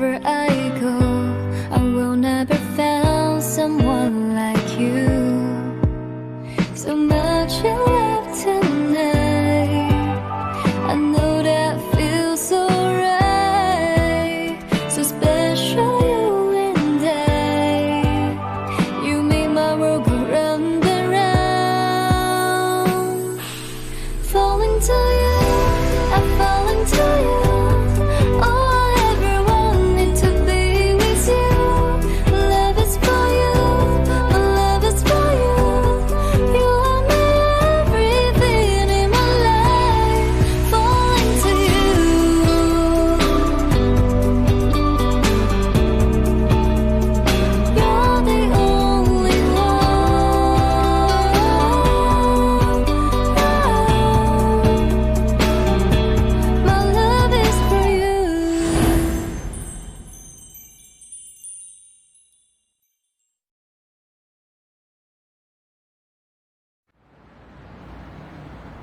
wherever I go, I will never find someone like you. So much in love tonight, I know that feels so right, so special you and I. You make my world go round and round. Falling to you, I'm falling to you.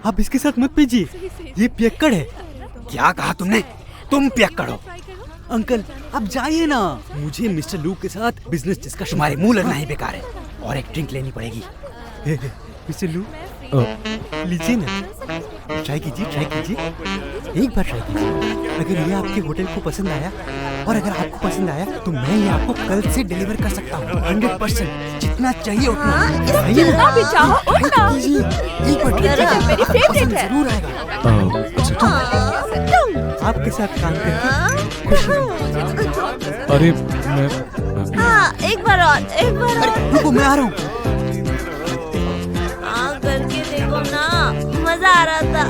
आप इसके साथ मत पीजिए, ये पियक्कड़ है। क्या कहा तुमने? तुम पियक्कड़ हो? अंकल आप जाइए ना, मुझे मिस्टर लू के साथ बिजनेस डिस्कशन। तुम्हारे मुंह लगना ही बेकार है और एक ड्रिंक लेनी पड़ेगी। मिस्टर लू लीजिए ना, ट्राई कीजिए एक बार ट्राई कीजिए। अगर ये आपके होटल को पसंद आया और अगर आपको पसंद आया तो मैं ये आपको कल से डिलीवर कर सकता हूँ 100%। जितना चाहिए उतना। जितना भी चाहो उतना। एक बार ट्राई कीजिए, मेरी फेवरेट है। जरूर आएगा। आपके साथ काम करके खुश हूँ। अरे मैं एक बार और रुको, मैं आ रहा हूँ। करके देखो ना, मजा आ रहा था।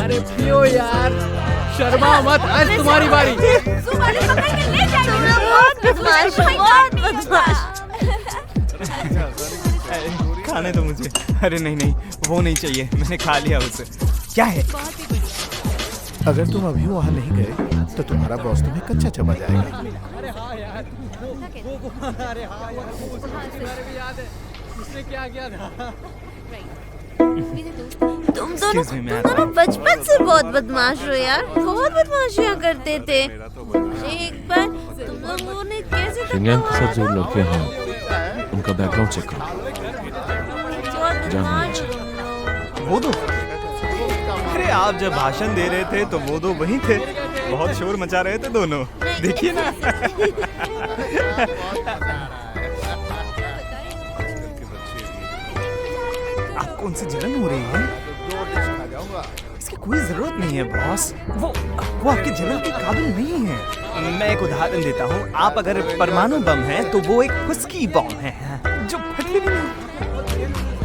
अरे पियो यार, शर्मा मत, आज तुम्हारी बारी। खाने तो मुझे। अरे नहीं, वो नहीं चाहिए, मैंने खा लिया उसे। क्या है? अगर तुम अभी वहाँ नहीं गए तो तुम्हारा बॉस तुम्हें कच्चा चबा जाएगा। अरे हाँ यार, उसने क्या किया था? तुम दोनों बचपन से बहुत बदमाश हो यार, बहुत बदमाशियाँ करते थे। एक बार तुम लोगों ने कैसे शिनयान के साथ जो लड़के हैं उनका बैकग्राउंड चेक करो। वो दो? अरे आप जब भाषण दे रहे थे तो वो दो वहीं थे, बहुत शोर मचा रहे थे दोनों, देखिए ना। आपको उनसे जलन हो रही है? इसकी कोई जरूरत नहीं है बॉस, वो आपके जलन के काबिल नहीं है। मैं एक उदाहरण देता हूँ, आप अगर परमाणु बम हैं तो वो एक व्हिस्की बम है जो फटने भी नहीं।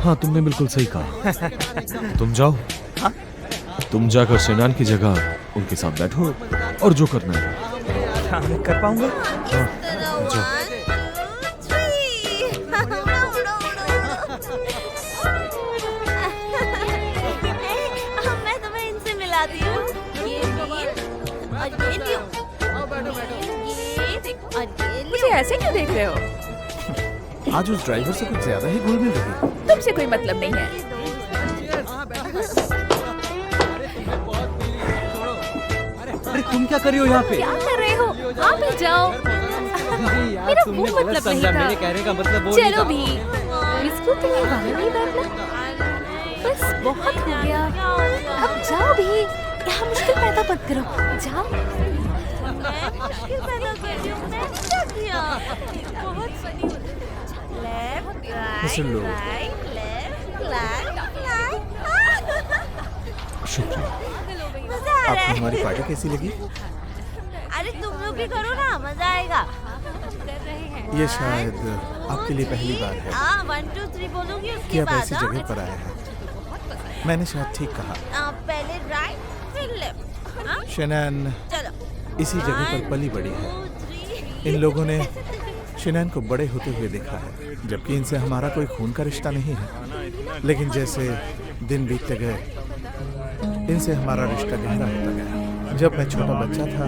हाँ तुमने बिल्कुल सही कहा। तुम जाओ। हाँ? तुम जाकर शिनयान की जगह उनके साथ बैठो और जो करना है। हाँ मैं कर पाऊंगा। हाँ जाओ। मुझे ऐसे क्यों देख रहे हो? आज उस ड्राइवर से कुछ ज्यादा ही घुल मिल रही है। तुमसे कोई मतलब नहीं है। अरे तुम क्या कर रही हो यहाँ पे? क्या कर रहे हो? आप भी जाओ। मेरा वो मतलब नहीं था। मेरे कहने का मतलब वो चलो भी, इसको तुम्हें वहाँ नहीं बैठना। बस बहुत हो गया, अब जाओ भी। यहाँ मुश्किल पैदा मत करो, जाओ। मैं मुश्किल पैदा कर रही हूँ, मैं क्या किया? बहुत फनी होता है। Left right left right. शुक्रिया। आपको हमारी पार्टी कैसी लगी? अरे तुम लोग भी करो ना, मजा आएगा। ये शायद आपके लिए पहली बार है 1 2 3 बोलोगी कि उसके आप बाद। ऐसी जगह पर आए हैं। मैंने शायद ठीक कहा। पहले राइट फिर लेफ्ट। शिनयान चलो इसी जगह पर पली बड़ी है। इन लोगों ने शिनयान को बड़े होते हुए देखा है, जबकि इनसे हमारा कोई खून का रिश्ता नहीं है। लेकिन जैसे दिन बीतते गए इनसे हमारा रिश्ता गहरा होता गया। जब मैं छोटा बच्चा था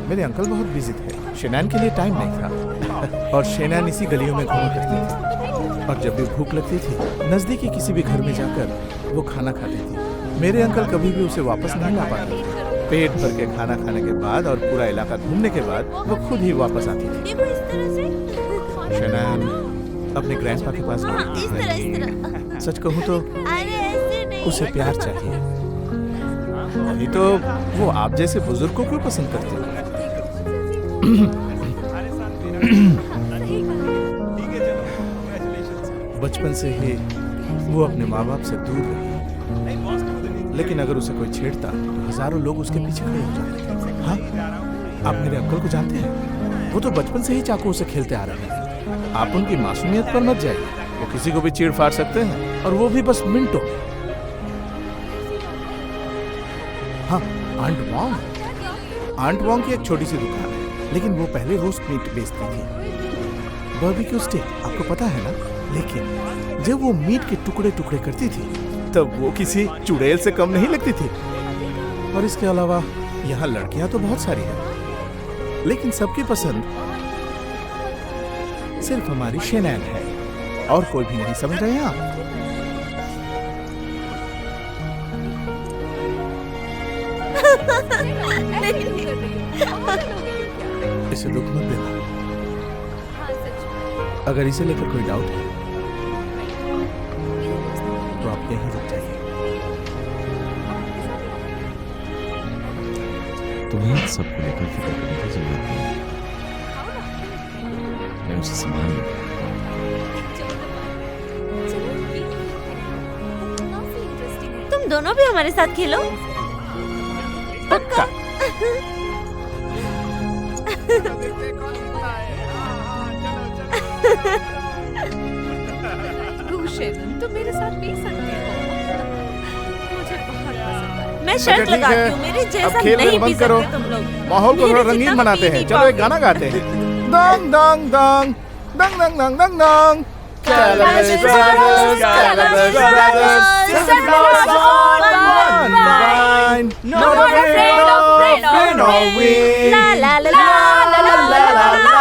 मेरे अंकल बहुत बिजी थे, शिनयान के लिए टाइम नहीं था और शिनयान इसी गलियों में घूमा करती थी। और जब भी भूख लगती थी नजदीकी किसी भी घर में जाकर वो खाना खाती थी। मेरे अंकल कभी भी उसे वापस नहीं ला पाते थे। पेट भर के खाना खाने के बाद और पूरा इलाका घूमने के बाद वो खुद ही वापस आती थी। देखो इस तरह से। शनान अपने ग्रैंडपा के पास हाँ, गई। इस तरह। सच कहूँ तो अरे ऐसे नहीं। उसे प्यार चाहिए, नहीं तो वो आप जैसे बुजुर्ग को क्यों पसंद करती है? बचपन से ही वो अपने माँ बाप से दूर रही, लेकिन अगर उसे कोई छेड़ता तो हजारों लोग उसके पीछे खड़े हो जाते थे। हाँ, आप मेरे अंकल को जानते हैं? वो तो बचपन से ही चाकू से खेलते आ रहे हैं। आप उनकी मासूमियत पर मत जाइए, वो किसी को भी चीड़ फाड़ सकते हैं, और वो भी बस मिनटों में। हाँ, आंट वॉन्ग की एक छोटी सी दुकान है, लेकिन वो पहले रोस्ट मीट बेचती थी, बारबेक्यू स्टेक, आपको पता है ना? लेकिन जब वो मीट के टुकड़े टुकड़े करती थी तब वो किसी चुड़ैल से कम नहीं लगती थी। और इसके अलावा यहाँ लड़कियां तो बहुत सारी हैं, लेकिन सबकी पसंद सिर्फ हमारी शेनैन है, और कोई भी नहीं। समझ रहे हैं आप? इसे दुख मत देना। अगर इसे लेकर कोई डाउट है तो आप यहीं रुक जाइए। तुम्हें इन सबको लेकर फिक्र करने की जरूरत नहीं, मैं उसे संभाल लूंगा। तुम दोनों भी हमारे साथ खेलो। पक्का। भूषण, तुम मेरे साथ पी सकते हो, मुझे बहुत पसंद है। मैं शर्त ठीक है, लगाती हूँ, मेरे जैसा अब खेल नहीं पी बंद करो। सकते तुम लोग। माहौल को मेरे थोड़ा जितना रंगीन पी बनाते नहीं हैं। चलो एक पाओगे। गाना गाते हैं। दंग दंग दंग दंग दंग दंग दंग दंग। Calabash brothers, Calabash brothers, sisters on one vine, not afraid of rain or wind. La la la la la la la la la.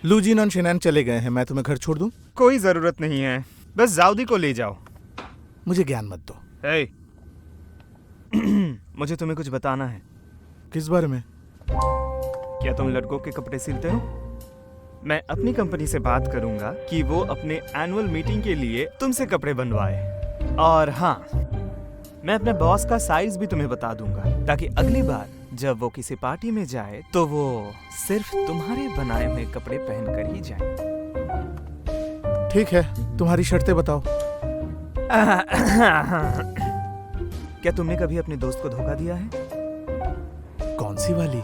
लूजीन और शेनैन चले गए हैं, मैं तुम्हें घर छोड़ दूं? कोई जरूरत नहीं है, बस जाउदी को ले जाओ। मुझे ज्ञान मत दो। हे, मुझे तुम्हें कुछ बताना है। किस बारे में? क्या तुम लड़कों के कपड़े सिलते हो? मैं अपनी कंपनी से बात करूंगा कि वो अपने एनुअल मीटिंग के लिए तुमसे कपड़े बनवाए। और हाँ, मैं अपने बॉस का साइज भी तुम्हें बता दूंगा, ताकि अगली बार जब वो किसी पार्टी में जाए तो वो सिर्फ तुम्हारे बनाए हुए कपड़े पहनकर ही जाए। ठीक है, तुम्हारी शर्तें बताओ। क्या तुमने कभी अपने दोस्त को धोखा दिया है? कौन सी वाली?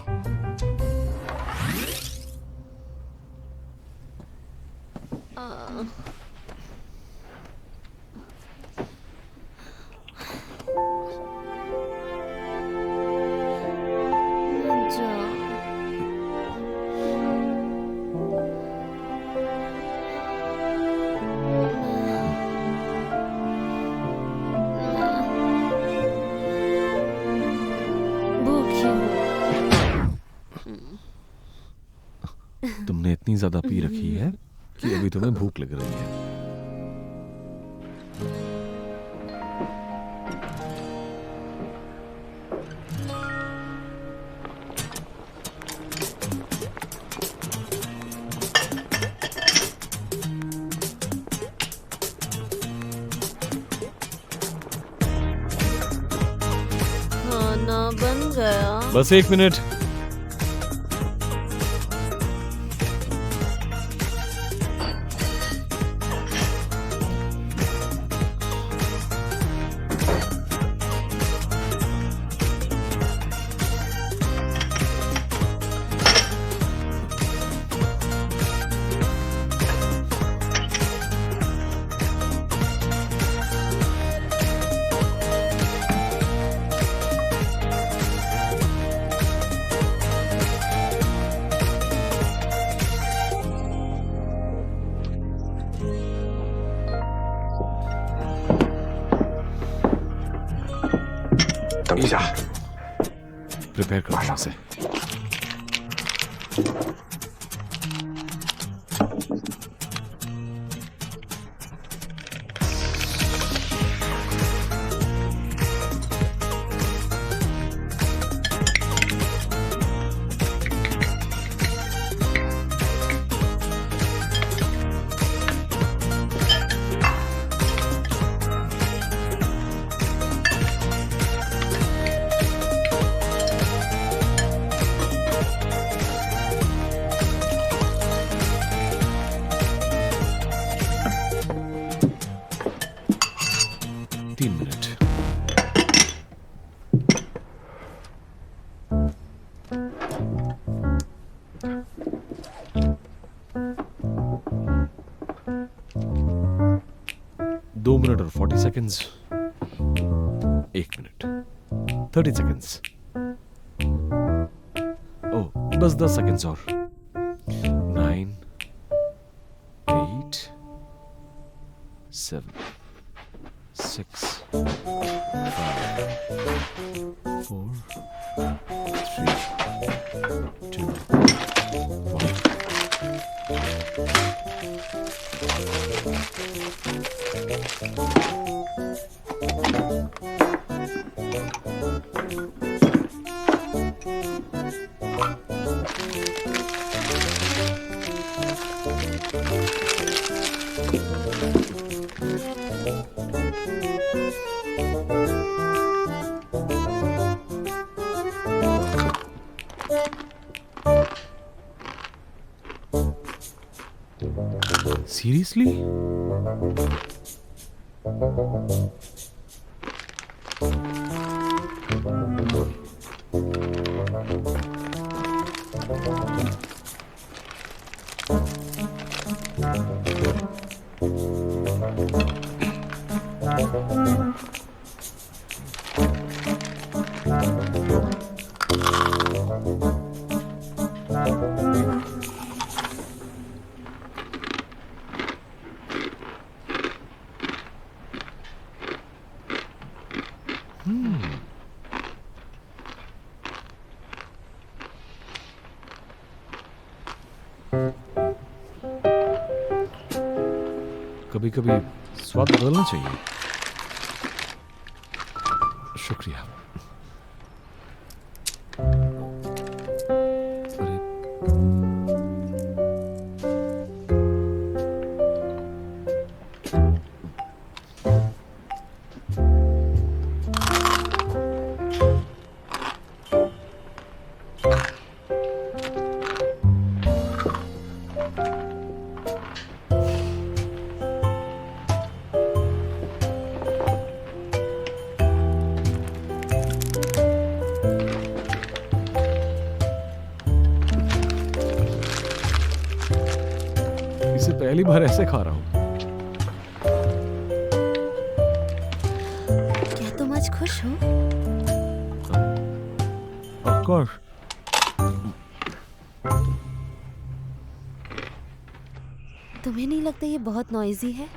तुमने इतनी ज्यादा पी रखी है कि अभी तुम्हें भूख लग रही है। खाना बन गया। बस 1 मिनट। प्रिपेयर कर दो उसे। मिनट और 40 सेकेंड्स, 1 मिनट 30 सेकेंड्स, ओ बस 10 सेकेंड्स और। 9 8 7 6 5 4 3 2 1। Seriously? कभी कभी स्वाद बदलना चाहिए। शुक्रिया। अरे पहली बार ऐसे खा रहा हूं। क्या तुम आज खुश हो? Of course. तुम्हें नहीं लगता ये बहुत नॉइजी है?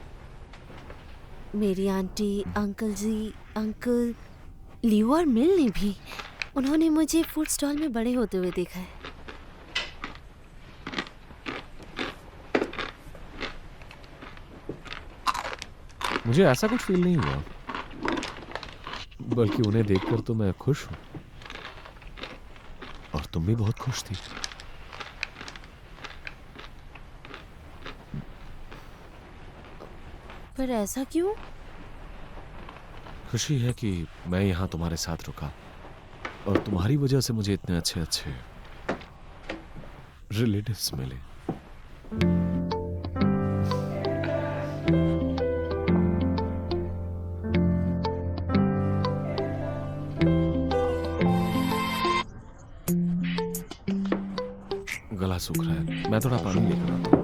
मेरी आंटी, अंकल जी, अंकल लियो और मिल ने भी, उन्होंने मुझे फूड स्टॉल में बड़े होते हुए देखा है। मुझे ऐसा कुछ फील नहीं हुआ, बल्कि उन्हें देखकर तो मैं खुश हूं। और तुम भी बहुत खुश थी। पर ऐसा क्यों? खुशी है कि मैं यहां तुम्हारे साथ रुका और तुम्हारी वजह से मुझे इतने अच्छे अच्छे रिलेटिव्स मिले। गला सूख रहा है, मैं थोड़ा पानी लेकर आता हूं।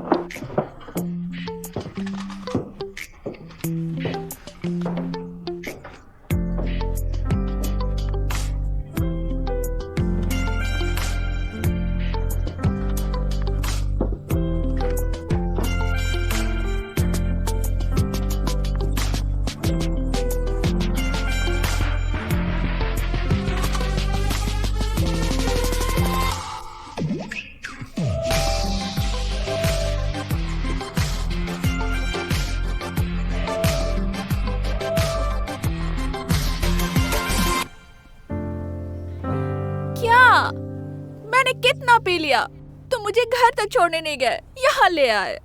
कितना पी लिया? तुम मुझे घर तक छोड़ने नहीं गए, यहाँ ले आए।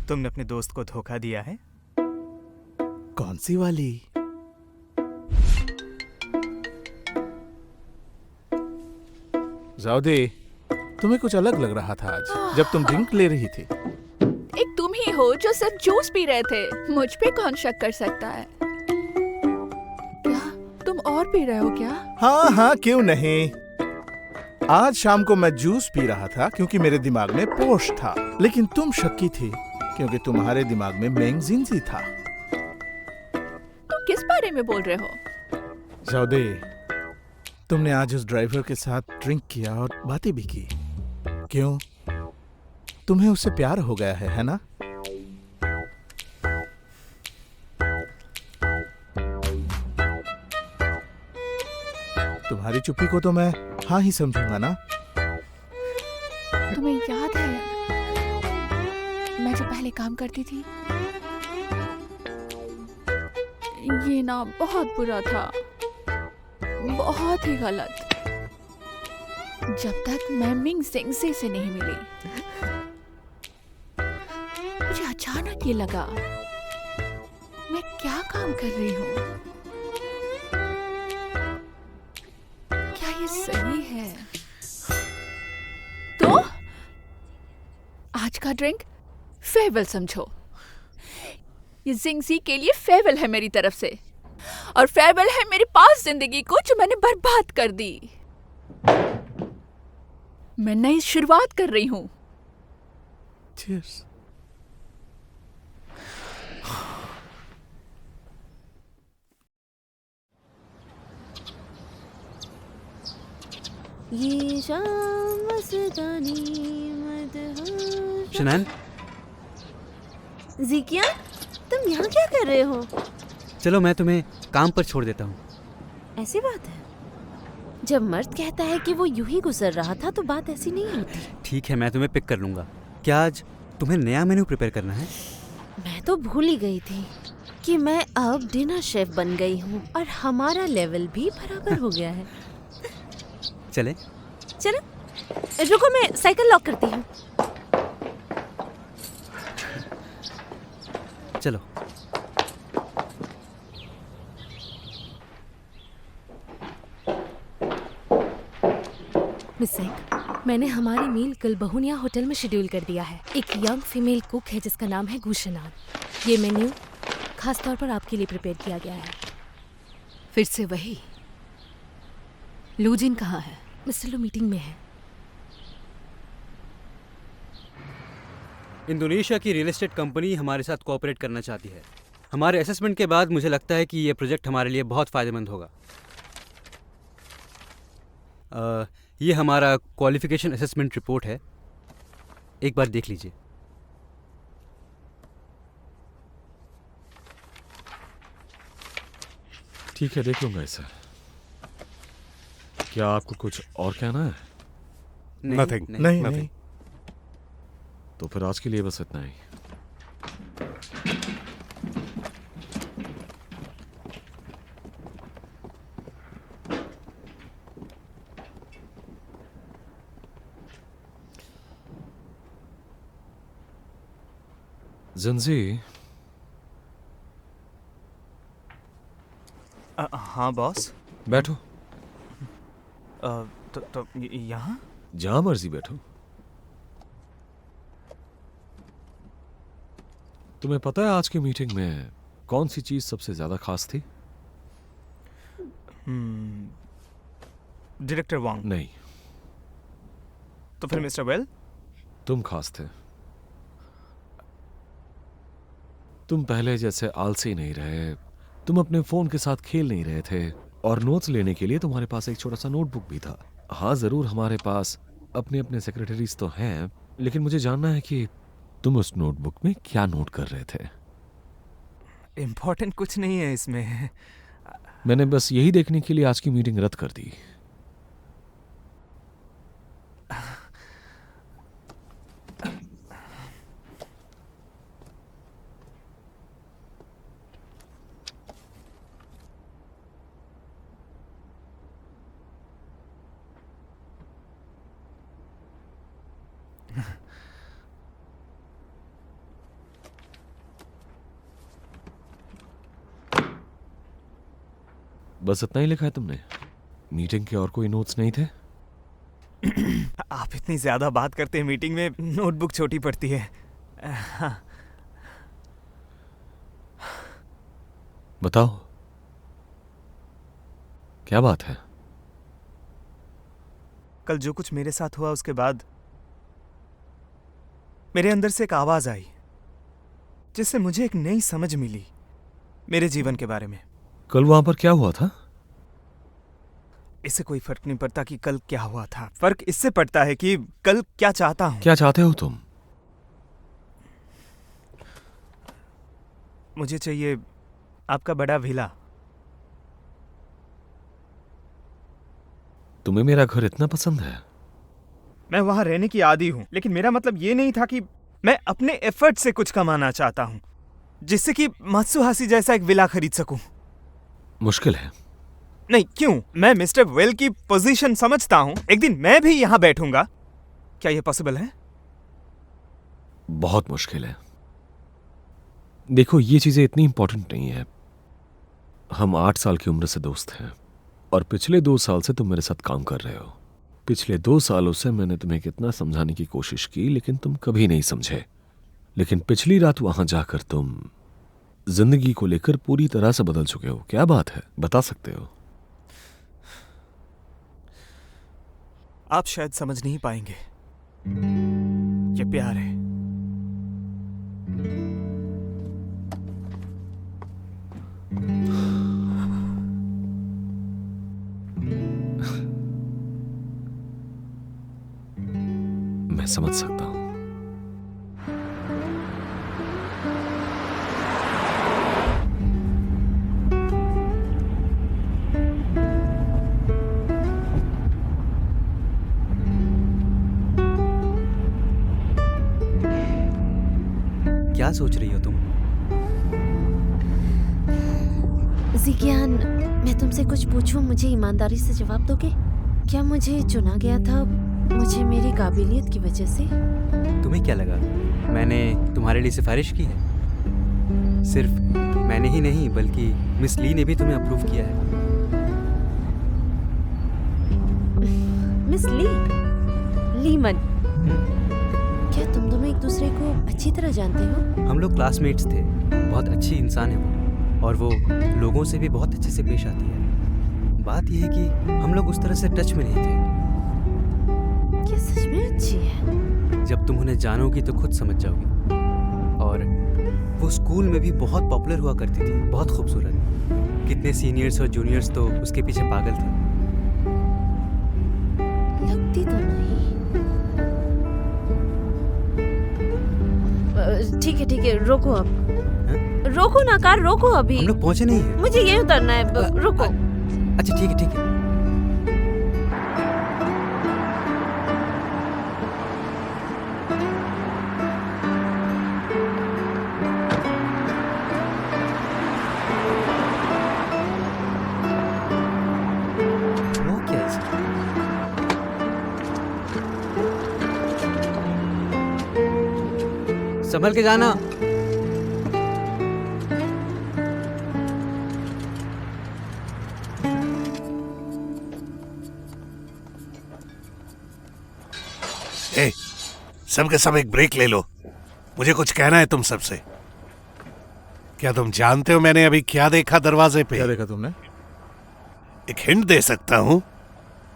तुमने अपने दोस्त को धोखा दिया है? कौन सी वाली? जाओ दे, तुम्हें कुछ अलग लग रहा था आज जब तुम ड्रिंक ले रही थी। एक तुम ही हो जो सिर्फ जूस पी रहे थे। मुझ पे कौन शक कर सकता है? क्या तुम और पी रहे हो क्या? हाँ हाँ, क्यों नहीं। आज शाम को मैं जूस पी रहा था क्योंकि मेरे दिमाग में पोश था, लेकिन तुम शक्की थी क्योंकि तुम्हारे दिमाग में मैंगजीन्सी था। तुम किस बारे में बोल रहे हो? जाओदे, तुमने आज उस ड्राइवर के साथ ड्रिंक किया और बातें भी की। क्यों? तुम्हें उससे प्यार हो गया है ना? तुम्हारी चुप्पी को तो मैं हाँ ही समझूंगा ना। तुम्हें याद है मैं जो पहले काम करती थी? ये ना बहुत बुरा था, बहुत ही गलत। जब तक मैं मिंग सिंगसे से नहीं मिली, मुझे अचानक ये लगा मैं क्या काम कर रही हूँ। क्या ये सही है? तो आज का ड्रिंक फेयरवेल समझो। ये जिंगसी के लिए फेयरवेल है मेरी तरफ से, और फेयरवेल है मेरी पास जिंदगी को जो मैंने बर्बाद कर दी। मैं नई शुरुआत कर रही हूं। Cheers. ये शाम मस्तानी मदहोश। शनान, ज़िकिया, तुम यहाँ क्या कर रहे हो? चलो मैं तुम्हें काम पर छोड़ देता हूँ। ऐसी बात है? जब मर्द कहता है कि वो यूं ही गुजर रहा था तो बात ऐसी नहीं होती। ठीक है, मैं तुम्हें पिक कर लूँगा। क्या आज तुम्हें नया मेन्यू प्रिपेयर करना है? मैं तो भूल ही गई थी कि मैं अब डिनर शेफ बन गई हूँ और हमारा लेवल भी बराबर हो गया है। चले? चलो, रुको मैं साइकिल लॉक करती हूँ। चलो। मिस सिंह, मैंने हमारी मील कल बहुनिया होटल में शेड्यूल कर दिया है। एक यंग फीमेल कुक है जिसका नाम है गुशनान। ये मेन्यू खास तौर पर आपके लिए प्रिपेयर किया गया है। फिर से वही। लूजिन कहाँ है? मिस्टर लू मीटिंग में है। इंडोनेशिया की रियल एस्टेट कंपनी हमारे साथ कोऑपरेट करना चाहती है। हमारे असेसमेंट के बाद मुझे लगता है कि ये प्रोजेक्ट हमारे लिए बहुत फ़ायदेमंद होगा। ये हमारा क्वालिफिकेशन असेसमेंट रिपोर्ट है, एक बार देख लीजिए। ठीक है, देख लूंगा इसे। क्या आपको कुछ और कहना है? Nothing. नहीं। तो फिर आज के लिए बस इतना ही। जिंजी, हाँ बॉस। बैठो। तो यहाँ? जहां मर्जी बैठो। तुम्हें पता है आज की मीटिंग में कौन सी चीज सबसे ज्यादा खास थी? डायरेक्टर वांग। नहीं। तो फिर मिस्टर वेल? तुम खास थे। तुम पहले जैसे आलसी नहीं रहे, तुम अपने फोन के साथ खेल नहीं रहे थे, और नोट्स लेने के लिए तुम्हारे पास एक छोटा सा नोटबुक भी था। हाँ, जरूर हमारे पास अपने अपने सेक्रेटरीज तो हैं, लेकिन मुझे जानना है कि तुम उस नोटबुक में क्या नोट कर रहे थे। इम्पोर्टेंट कुछ नहीं है इसमें। मैंने बस यही देखने के लिए आज की मीटिंग रद्द कर दी। बस इतना ही लिखा है तुमने? मीटिंग के और कोई नोट्स नहीं थे? आप इतनी ज्यादा बात करते हैं मीटिंग में, नोटबुक छोटी पड़ती है। हाँ। बताओ क्या बात है? कल जो कुछ मेरे साथ हुआ उसके बाद मेरे अंदर से एक आवाज आई जिससे मुझे एक नई समझ मिली मेरे जीवन के बारे में। कल वहां पर क्या हुआ था? इससे कोई फर्क नहीं पड़ता कि कल क्या हुआ था, फर्क इससे पड़ता है कि कल क्या चाहता हूं। क्या चाहते हो तुम? मुझे चाहिए आपका बड़ा विला। तुम्हें मेरा घर इतना पसंद है? मैं वहां रहने की आदी हूं, लेकिन मेरा मतलब ये नहीं था कि मैं अपने एफर्ट से कुछ कमाना चाहता हूं जिससे कि मात्सुहासी जैसा एक विला खरीद सकूं। मुश्किल है। नहीं, क्यों? मैं मिस्टर वेल की पोजीशन समझता हूं। एक दिन मैं भी यहां बैठूंगा। क्या यह पॉसिबल है? बहुत मुश्किल है। देखो, ये चीजें इतनी इंपॉर्टेंट नहीं है। हम 8 साल की उम्र से दोस्त हैं और पिछले 2 साल से तुम मेरे साथ काम कर रहे हो। पिछले 2 सालों से मैंने तुम्हें कितना समझाने की कोशिश की, लेकिन तुम कभी नहीं समझे। लेकिन पिछली रात वहां जाकर तुम जिंदगी को लेकर पूरी तरह से बदल चुके हो। क्या बात है, बता सकते हो? आप शायद समझ नहीं पाएंगे। ये प्यार है। मैं समझ सकता हूं। क्या सोच रही हो तुम? जिज्ञान, मैं तुमसे कुछ पूछूं, मुझे ईमानदारी से जवाब दोगे? क्या मुझे चुना गया था मुझे मेरी काबिलियत की वजह से? तुम्हें क्या लगा मैंने तुम्हारे लिए सिफारिश की है? सिर्फ मैंने ही नहीं बल्कि मिस ली ने भी तुम्हें अप्रूव किया है। मिस ली? लीमन, क्या तुम दोनों एक दूसरे को अच्छी तरह जानते हो? हम लोग क्लासमेट्स थे। बहुत अच्छी इंसान है वो, और वो लोगों से भी बहुत अच्छे से पेश आती है। बात यह है कि हम लोग उस तरह से टच में नहीं थे। क्या सच में अच्छी है? जब तुम उन्हें जानोगी तो खुद समझ जाओगी। और वो स्कूल में भी बहुत पॉपुलर हुआ करती थी, बहुत खूबसूरत। कितने सीनियर्स और जूनियर्स तो उसके पीछे पागल थे। लगती तो नहीं। ठीक है, रोको अब। हाँ? रोको ना कार, रोको अभी। हम लोग पहुंचे नहीं हैं। मुझे ये उतरना है, रुको। अच्छा ठीक है। वो क्या है इसका? संभल के जाना। सब के सब एक ब्रेक ले लो, मुझे कुछ कहना है तुम सबसे। क्या तुम जानते हो मैंने अभी क्या देखा दरवाजे पे? क्या देखा तुमने? एक हिंट दे सकता हूँ।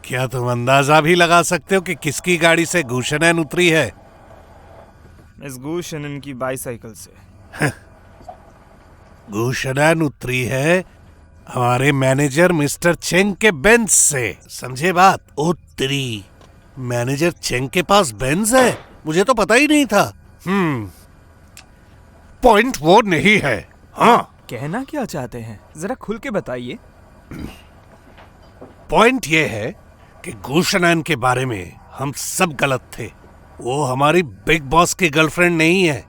क्या तुम अंदाजा भी लगा सकते हो कि किसकी गाड़ी से गूशनैन उतरी है? मिस गूशनैन की बाइसाइकिल से। गूशनैन उतरी है हमारे मैनेजर मिस्टर चेंग के बेंज से। समझे बात? उतरी। मैनेजर चेंग के पास बेंज है? मुझे तो पता ही नहीं था। पॉइंट वो नहीं है। हाँ, कहना क्या चाहते हैं, जरा खुल के बताइए। पॉइंट ये है कि गूशनैन के बारे में हम सब गलत थे। वो हमारी बिग बॉस की गर्लफ्रेंड नहीं है,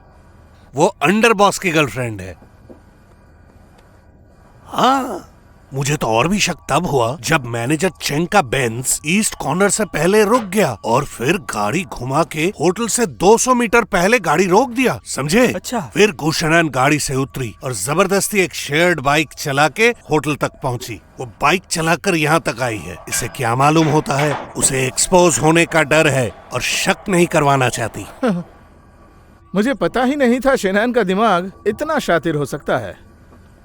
वो अंडर बॉस की गर्लफ्रेंड है। हाँ, मुझे तो और भी शक तब हुआ जब मैनेजर चेंग का बेंज ईस्ट कॉर्नर से पहले रुक गया और फिर गाड़ी घुमा के होटल से 200 मीटर पहले गाड़ी रोक दिया, समझे? अच्छा। फिर गुशनैन गाड़ी से उतरी और जबरदस्ती एक शेयर्ड बाइक चला के होटल तक पहुंची। वो बाइक चलाकर यहाँ तक आई है। इसे क्या मालूम होता है? उसे एक्सपोज होने का डर है और शक नहीं करवाना चाहती। मुझे पता ही नहीं था शेनैन का दिमाग इतना शातिर हो सकता है।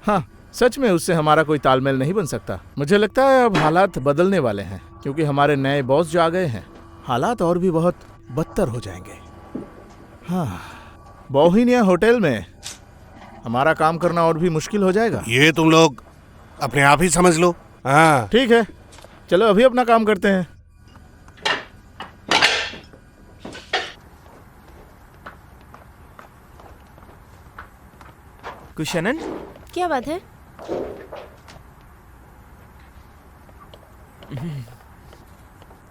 हाँ, सच में उससे हमारा कोई तालमेल नहीं बन सकता। मुझे लगता है अब हालात बदलने वाले हैं क्योंकि हमारे नए बॉस जो आ गए हैं। हालात और भी बहुत बदतर हो जाएंगे। हाँ, बोहिनिया होटल में हमारा काम करना और भी मुश्किल हो जाएगा। ये तुम लोग अपने आप ही समझ लो। हाँ ठीक है, चलो अभी अपना काम करते हैं। गुशनन, क्या बात है?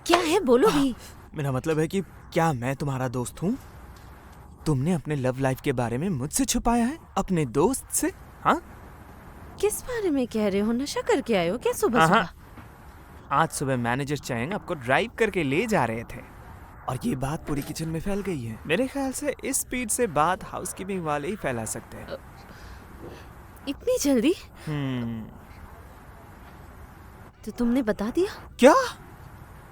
क्या है, बोलो भी। मेरा मतलब है कि क्या मैं तुम्हारा दोस्त हूँ? तुमने अपने लव लाइफ के बारे में मुझसे छुपाया है अपने दोस्त से? हाँ, किस बारे में कह रहे हो? नशा करके आए हो क्या सुबह हाँ। सुबह? आज सुबह मैनेजर चैंग आपको ड्राइव करके ले जा रहे थे और ये बात पूरी किचन में फैल गई है। मेरे ख्याल से इस स्पीड से बात हाउसकीपिंग वाले ही फैला सकते हैं। इतनी जल्दी? तो तुमने बता दिया? क्या?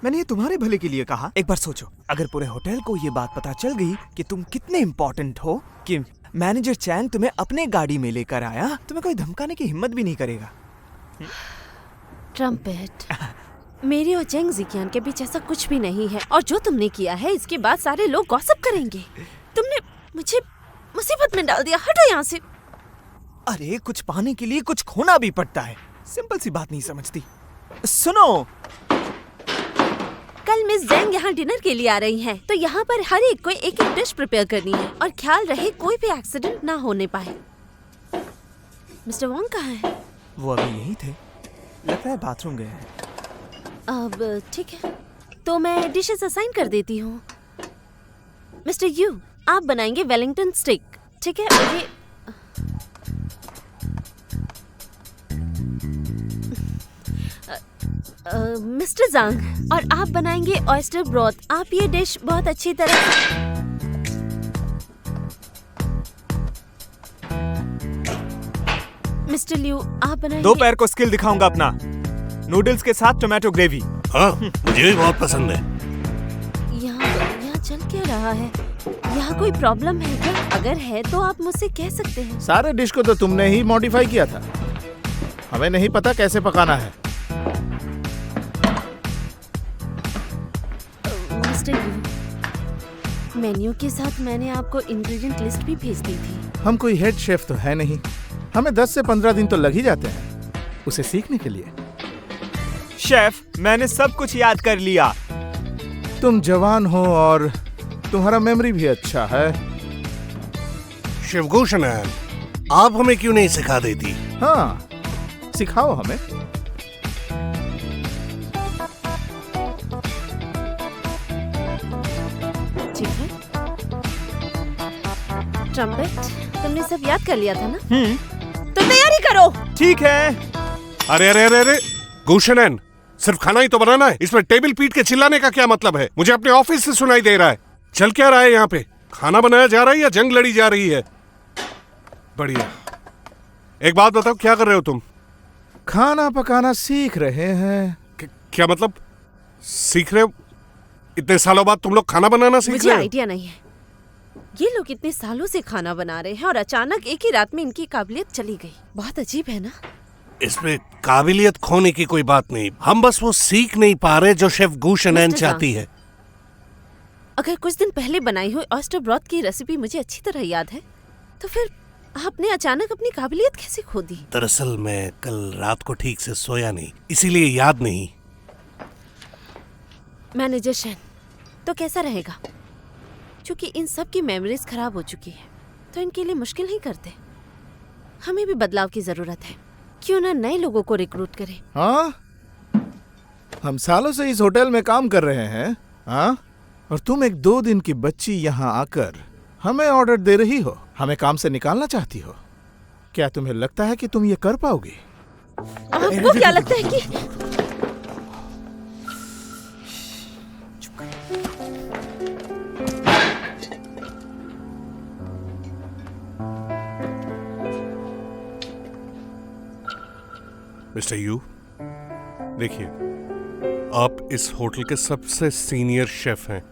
मैंने ये तुम्हारे भले के लिए कहा। एक बार सोचो, अगर पूरे होटल को ये बात पता चल गई कि तुम कितने इम्पोर्टेंट हो, कि मैनेजर चैंग तुम्हें अपने गाड़ी में लेकर आया, तुम्हें कोई धमकाने की हिम्मत भी नहीं करेगा। ट्रम्पेट, मेरी और चेंग जिकियान के बीच ऐसा कुछ भी नहीं है और जो तुमने किया है इसके बाद सारे लोग गॉसिप करेंगे। तुमने मुझे मुसीबत में डाल दिया। हटो यहाँ से। अरे, कुछ पाने के लिए कुछ खोना भी पड़ता है। सिंपल सी बात नहीं समझती। सुनो, कल मिस ज़ेंग यहाँ डिनर के लिए आ रही हैं, तो यहाँ पर हर एक को एक एक डिश प्रिपेयर करनी है और ख्याल रहे कोई भी एक्सीडेंट ना होने पाए। मिस्टर वॉन्ग कहाँ है? वो अभी यही थे, लगता है बाथरूम गए हैं। अब ठीक है, तो मैं डिशेस असाइन कर देती हूँ। मिस्टर यू, आप बनाएंगे वेलिंगटन स्टेक, ठीक है? और ये मिस्टर ज़ांग, और आप बनाएंगे ऑयस्टर ब्रॉथ। आप ये डिश बहुत अच्छी तरह मिस्टर लियू, आप बनाएंगे। दोपहर को स्किल दिखाऊंगा अपना, नूडल्स के साथ टोमेटो ग्रेवी। हाँ, मुझे भी बहुत पसंद है। यहाँ चल क्या रहा है? यहाँ कोई प्रॉब्लम है क्या? अगर है तो आप मुझसे कह सकते हैं। सारे डिश को तो तुमने ही मॉडिफाई किया था, हमें नहीं पता कैसे पकाना है। मिस्टर यू, मेन्यू के साथ मैंने आपको इंग्रेडिएंट लिस्ट भी भेज दी थी। हम कोई हेड शेफ तो है नहीं, हमें 10 से 15 दिन तो लग ही जाते हैं उसे सीखने के लिए। शेफ, मैंने सब कुछ याद कर लिया। तुम जवान हो और तुम्हारा मेमोरी भी अच्छा है। शिवभूषण, आप हमें क्यों नहीं सिखा देती? हाँ, सिखाओ हमें। ठीक है। ट्रम्पेट, तुमने सब याद कर लिया था ना? तो तैयारी करो। ठीक है। अरे अरे अरे अरे, गुशनैन, सिर्फ खाना ही तो बनाना है, इसमें टेबल पीट के चिल्लाने का क्या मतलब है? मुझे अपने ऑफिस से सुनाई दे रहा है। चल क्या रहा है यहाँ पे? खाना बनाया जा रहा है या जंग लड़ी जा रही है? बढ़िया। एक बात बताओ, क्या कर रहे हो तुम? खाना पकाना सीख रहे हैं। क्या मतलब सीख रहे हो? इतने सालों बाद तुम लोग खाना बनाना सीख मुझे रहे हो? आइडिया नहीं है। ये लोग इतने सालों से खाना बना रहे हैं और अचानक एक ही रात में इनकी काबिलियत चली गई। बहुत अजीब है ना? इसमें काबिलियत खोने की कोई बात नहीं, हम बस वो सीख नहीं पा रहे जो शेफ गुशनैन मिस्टर चाहती है। अगर कुछ दिन पहले बनाई हुई ऑयस्टर ब्रॉथ की रेसिपी मुझे अच्छी तरह याद है, तो फिर आपने अचानक अपनी काबिलियत कैसे खो दी? दरअसल मैं कल रात को ठीक से सोया नहीं, इसीलिए याद नहीं। मैनेजर शेन, तो कैसा रहेगा? क्योंकि इन सब की मेमोरीज खराब हो चुकी है, तो इनके लिए मुश्किल नहीं करते। हमें भी बदलाव की जरूरत है। क्यों ना नए लोगों को रिक्रूट करें? हाँ, हम सालों से इस होटल में काम कर रहे हैं। हाँ, और तुम एक 2 दिन की बच्ची यहाँ आकर हमें ऑर्डर दे रही हो, हमें काम से निकालना चाहती हो। क्या तुम्हें लगता है कि तुम ये कर पाओगी? आपको क्या लगता है कि मिस्टर यू, देखिए, आप इस होटल के सबसे सीनियर शेफ हैं,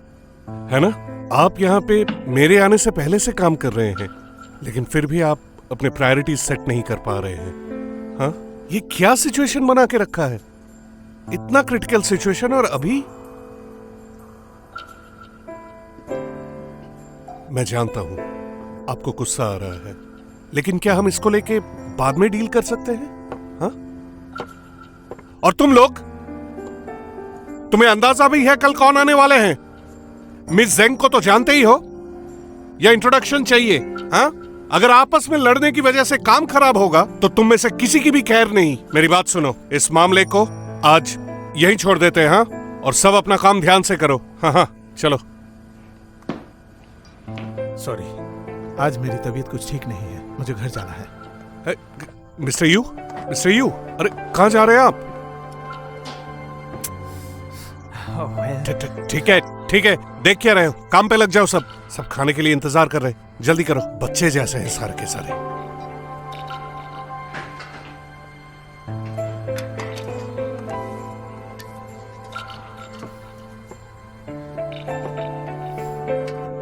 है ना? आप यहाँ पे मेरे आने से पहले से काम कर रहे हैं, लेकिन फिर भी आप अपने प्रायोरिटीज सेट नहीं कर पा रहे हैं। हाँ, ये क्या सिचुएशन बना के रखा है? इतना क्रिटिकल सिचुएशन, और अभी मैं जानता हूं आपको गुस्सा आ रहा है, लेकिन क्या हम इसको लेके बाद में डील कर सकते हैं? हाँ? और तुम लोग, तुम्हें अंदाजा भी है कल कौन आने वाले हैं? मिस जेंग को तो जानते ही हो, या इंट्रोडक्शन चाहिए? हाँ? अगर आपस में लड़ने की वजह से काम खराब होगा तो तुम में से किसी की भी खैर नहीं। मेरी बात सुनो, इस मामले को आज यहीं छोड़ देते हैं, हाँ? और सब अपना काम ध्यान से करो। हाँ हाँ, चलो। सॉरी, आज मेरी तबीयत कुछ ठीक नहीं है, मुझे घर जाना है। मिस्टर यू, मिस्टर यू, अरे कहाँ जा रहे हैं आप? ठीक है, ठीक है, देख क्या रहे हो? काम पे लग जाओ। सब खाने के लिए इंतजार कर रहे हैं, जल्दी करो। बच्चे जैसे हैं सारे के सारे।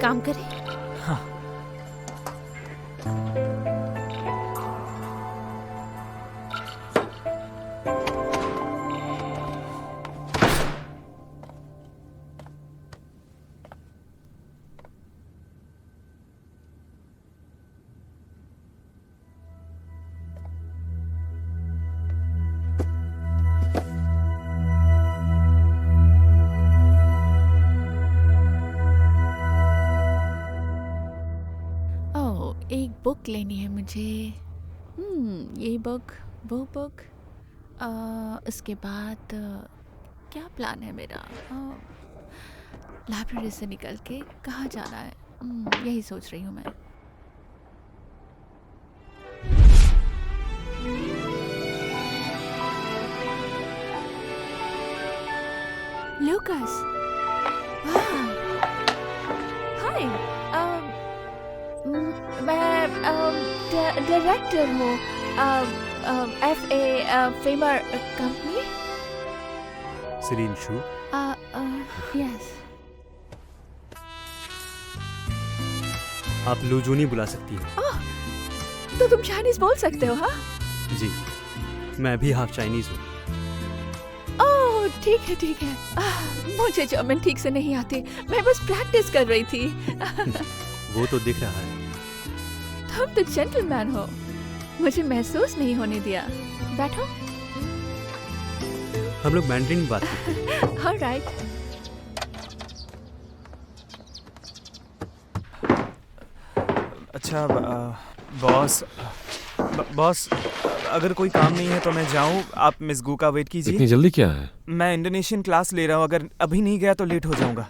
काम करें? हाँ। एक बुक लेनी है मुझे। ये बुक, वो बुक, उसके बाद क्या प्लान है मेरा? लाइब्रेरी से निकल के कहाँ जाना है, यही सोच रही हूँ मैं। लूकास, हाय, मैं डायरेक्टर हूँ FA फेमर कंपनी। सीरीन शू? यस। आप लूजूनी बुला सकती हैं। तो तुम चाइनीज बोल सकते हो? हाँ जी, मैं भी हाफ चाइनीज हूँ। ओह ठीक है, ठीक है। मुझे जर्मन ठीक से नहीं आती, मैं बस प्रैक्टिस कर रही थी। वो तो दिख रहा है। तुम तो जेंटलमैन हो, मुझे महसूस नहीं होने दिया। बैठो। हम लोग मैंड्रिन में बात करते हैं। ऑलराइट। अच्छा बॉस, अगर कोई काम नहीं है तो मैं जाऊं? आप मिस गू का वेट कीजिए। इतनी जल्दी क्या है? मैं इंडोनेशियन क्लास ले रहा हूं, अगर अभी नहीं गया तो लेट हो जाऊंगा।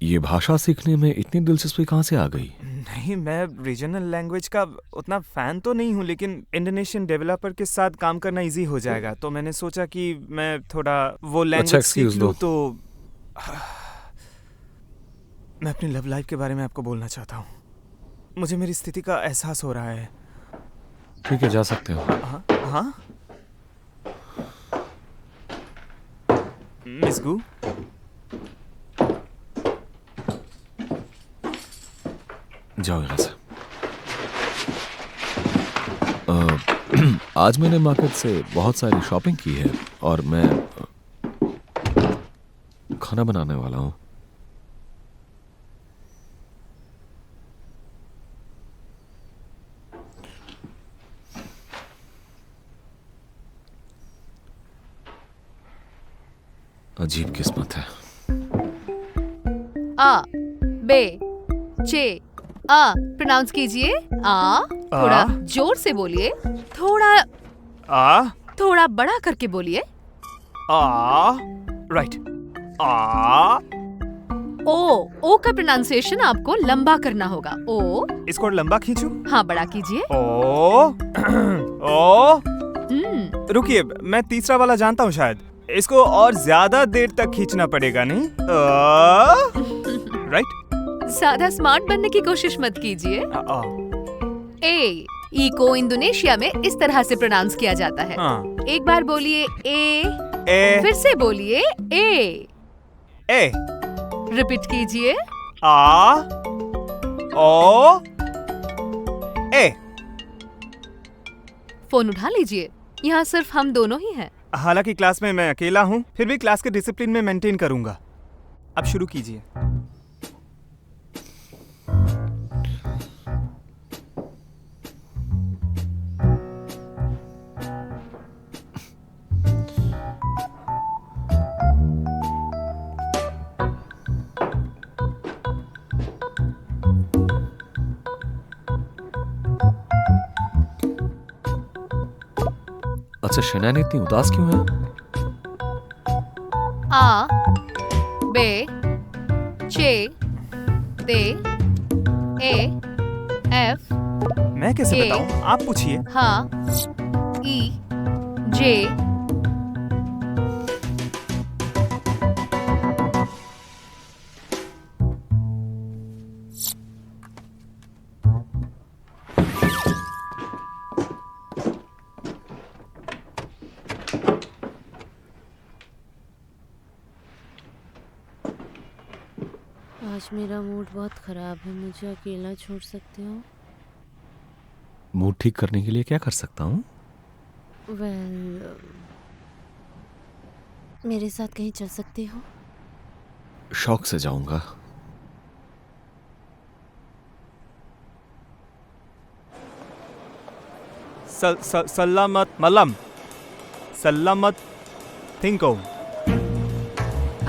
ये भाषा सीखने में इतनी दिलचस्पी कहाँ से आ गई? नहीं, मैं रीजनल लैंग्वेज का उतना फैन तो नहीं हूँ, लेकिन इंडोनेशियन डेवलपर के साथ काम करना इजी हो जाएगा, तो मैंने सोचा कि मैं थोड़ा वो लैंग्वेज सीख लूँ। तो मैं अपनी लव लाइफ के बारे में आपको बोलना चाहता हूँ। मुझे मेरी स्थिति का एहसास हो रहा है। ठीक है, जा सकते हो। हाँ मिस गू, जाओ यहाँ से। आज मैंने मार्केट से बहुत सारी शॉपिंग की है और मैं खाना बनाने वाला हूँ। अजीब किस्मत है। आ बे चे आ प्रोनाउंस कीजिए। आ थोड़ा जोर से बोलिए, थोड़ा बड़ा करके बोलिए। राइट। ओ का प्रोनाउंसिएशन आपको लंबा करना होगा। ओ इसको लंबा खींचूं? हाँ, बड़ा कीजिए। ओ रुकिए, मैं तीसरा वाला जानता हूँ शायद। इसको और ज्यादा देर तक खींचना पड़ेगा, नहीं? राइट? ज्यादा स्मार्ट बनने की कोशिश मत कीजिए। ए ई को इंडोनेशिया में इस तरह से प्रोनाउंस किया जाता है। एक बार बोलिए ए, फिर से बोलिए ए। रिपीट कीजिए। आ ओ ए। फोन उठा लीजिए, यहाँ सिर्फ हम दोनों ही हैं। हालांकि क्लास में मैं अकेला हूँ, फिर भी क्लास के डिसिप्लिन में मेंटेन करूंगा। अब शुरू कीजिए। अच्छा, शनान इतनी उदास क्यों है? आ बे चे दे ए एफ। मैं कैसे बताऊं? आप पूछिए। हाँ ई जे। आज मेरा मूड बहुत खराब है, मुझे अकेला छोड़ सकते हो? मूड ठीक करने के लिए क्या कर सकता हूँ? मेरे साथ कहीं चल सकते हो? शौक से जाऊंगा। सलामत मलम, सलामत थिंको।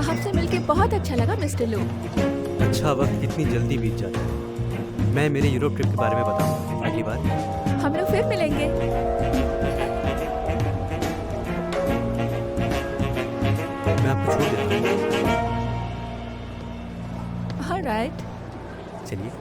आपसे मिलके बहुत अच्छा लगा मिस्टर लू। अच्छा वक्त कितनी जल्दी बीत जाता है। मैं मेरे यूरोप ट्रिप के बारे में बताऊं अगली बार। हम लोग फिर मिलेंगे। मैं आपको छोड़ देता हूँ। ऑलराइट, चलिए।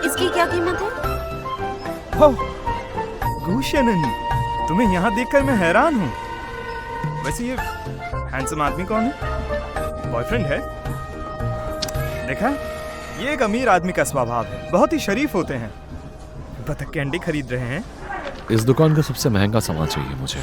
इसकी क्या कीमत है? गुशनन, तुम्हें यहाँ देखकर मैं हैरान हूँ। वैसे ये हैंडसम आदमी कौन है? बॉयफ्रेंड है? देखा, ये एक अमीर आदमी का स्वभाव है, बहुत ही शरीफ होते हैं। बतख कैंडी खरीद रहे हैं। इस दुकान का सबसे महंगा सामान चाहिए मुझे।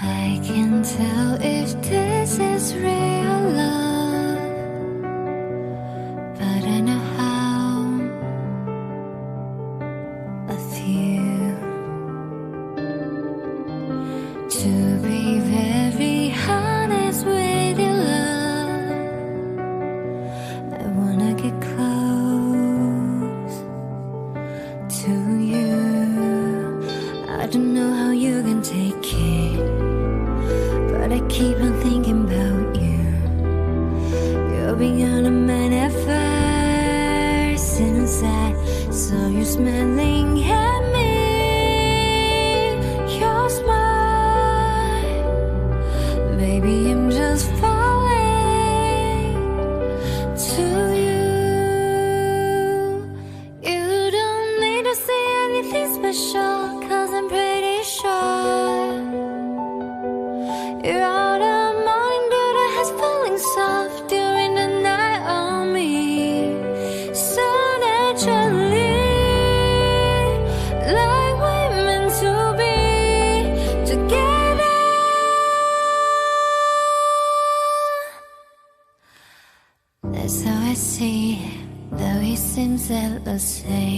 I can tell if this is real love, but I know how of you to be very honest with your love. I wanna get close to you. I don't know how you can take it, but I keep on thinking about you. You're beyond a man at first inside, so you're smiling at me. Your smile, baby, I'm just falling to you. You don't need to say anything special, 'cause I'm pretty sure you're out of mind, but I has falling soft during the night on me. So naturally, like we're meant to be together. That's how I see it, though he seems endlessly.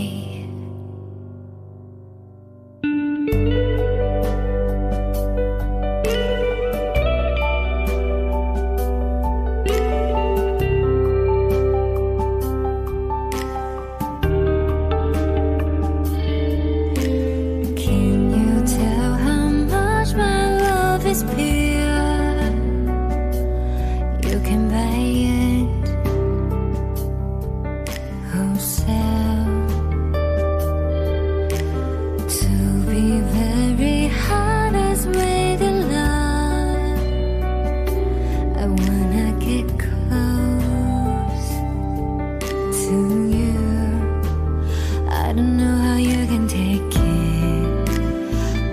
know how you can take it,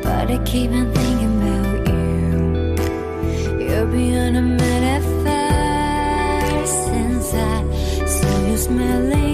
but I keep on thinking about you. You're beyond a metaphor since I saw you smiling.